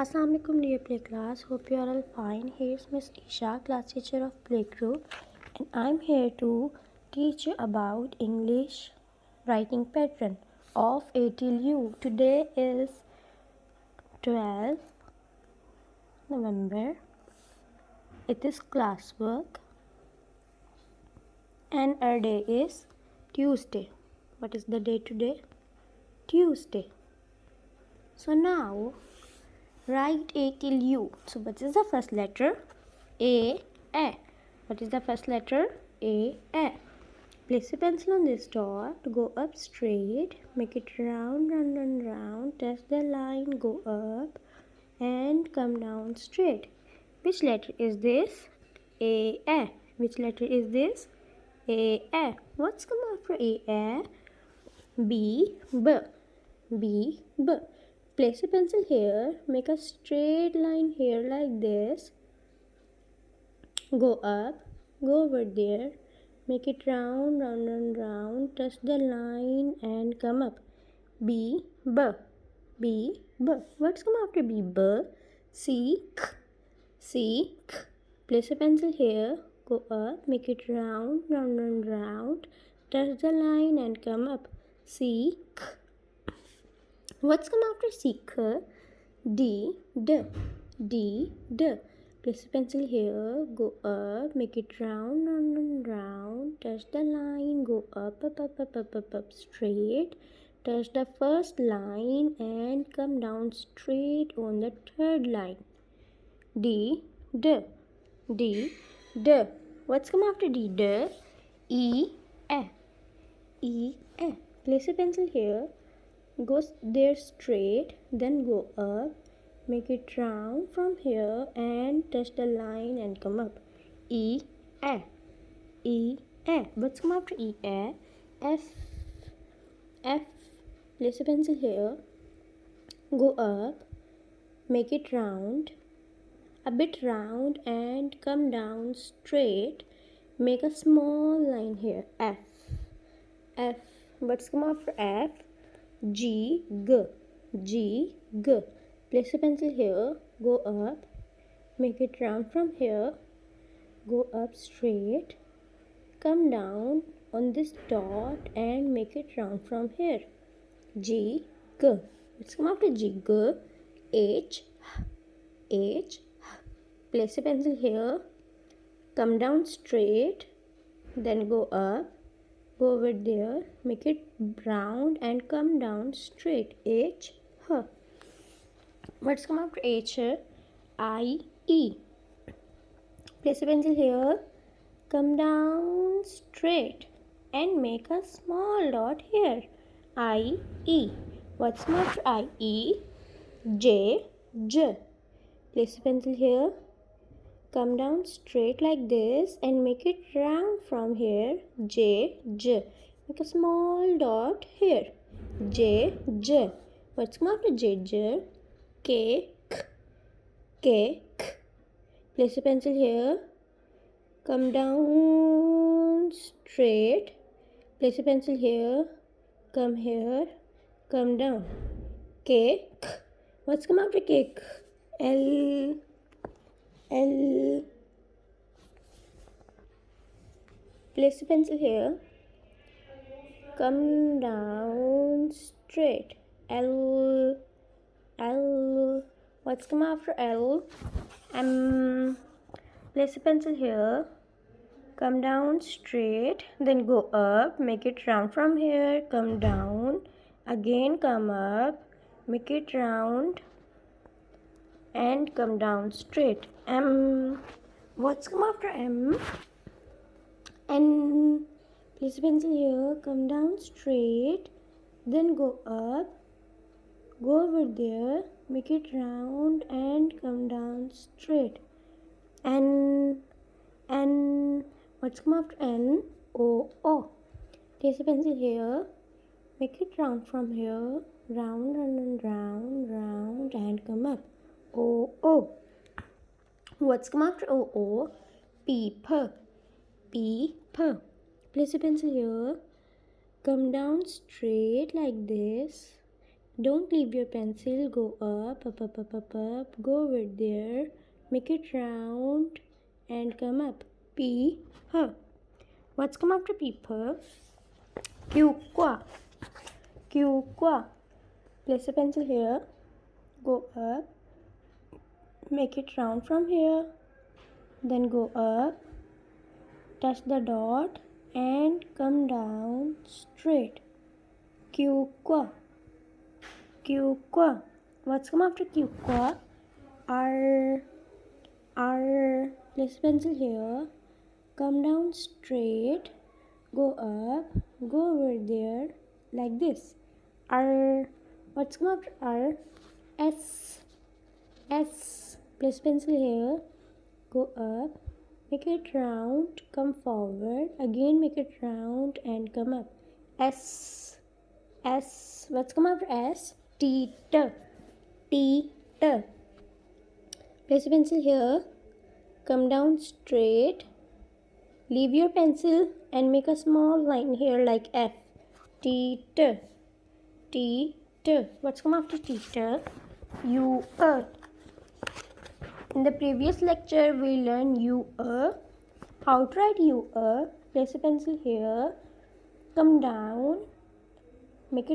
Assalamualaikum dear play class. Hope you are all fine. Here's Miss Isha, class teacher of play group, and I'm here to teach you about English writing pattern of A till U. Today is 12 November. It is classwork and our day is Tuesday. What is the day today? Tuesday. So now write A till U. So what is the first letter? A. What is the first letter? A. Place a pencil on this dot. Go up straight. Make it round, round, and round. Touch the line. Go up and come down straight. Which letter is this? A. Which letter is this? A. What's come after A? B. B. Place a pencil here. Make a straight line here like this. Go up. Go over there. Make it round, round, and round. Touch the line and come up. B. What's come after B? C. Place a pencil here. Go up. Make it round, round, and round. Touch the line and come up. C. What's come after seek? D. Place a pencil here. Go up. Make it round, round, and round. Touch the line. Go up, straight. Touch the first line and come down straight on the third line. D. What's come after D? E. Place a pencil here. Go there straight, then go up. Make it round from here and touch the line and come up. E. What's come after E? F. Place a pencil here. Go up. Make it round. A bit round and come down straight. Make a small line here. F. What's come after F? G. Place a pencil here. Go up. Make it round from here. Go up straight. Come down on this dot and make it round from here. G. Let's come after G. H. Place a pencil here. Come down straight. Then go up. Go over there. Make it round and come down straight. H. What's come after H? I. Place a pencil here. Come down straight and make a small dot here. I. What's come after I? J. Place a pencil here. Come down straight like this and make it round from here. J. Make a small dot here. J. What's come after J? K. Place a pencil here. Come down straight. Place a pencil here. Come here. Come down. K. What's come after K? L. Place a pencil here. Come down straight. L. What's come after L? M. Place a pencil here. Come down straight. Then go up. Make it round from here. Come down. Again come up. Make it round. And come down straight. M. What's come after M? N. Place a pencil here. Come down straight. Then go up. Go over there. Make it round and come down straight. N. What's come after N? O. Place a pencil here. Make it round from here. Round and round and come up. O. What's come after O? Peep. Place a pencil here. Come down straight like this Don't leave your pencil. Go up, up, up, up, up, up. Go over there. Make it round and come up. P. H. What's come after people? Q. Qua. Q. Qua. Place a pencil here. Go up. Make it round from here. Then go up. Touch the dot and come down straight. Q. Qua. Q. Qua. What's come after Q. Qua? R. R. Place a pencil here. Come down straight. Go up. Go over there like this. R. What's come after R? S. S. Place pencil here. Go up. Make it round. Come forward. Again make it round and come up. S. S. What's come after S? T. T. T. T. Place a pencil here. Come down straight. Leave your pencil and make a small line here like F. T. T. T. T. What's come after T. T? U. In the previous lecture, we learned U. How to write U. Place a pencil here. Come down. Make it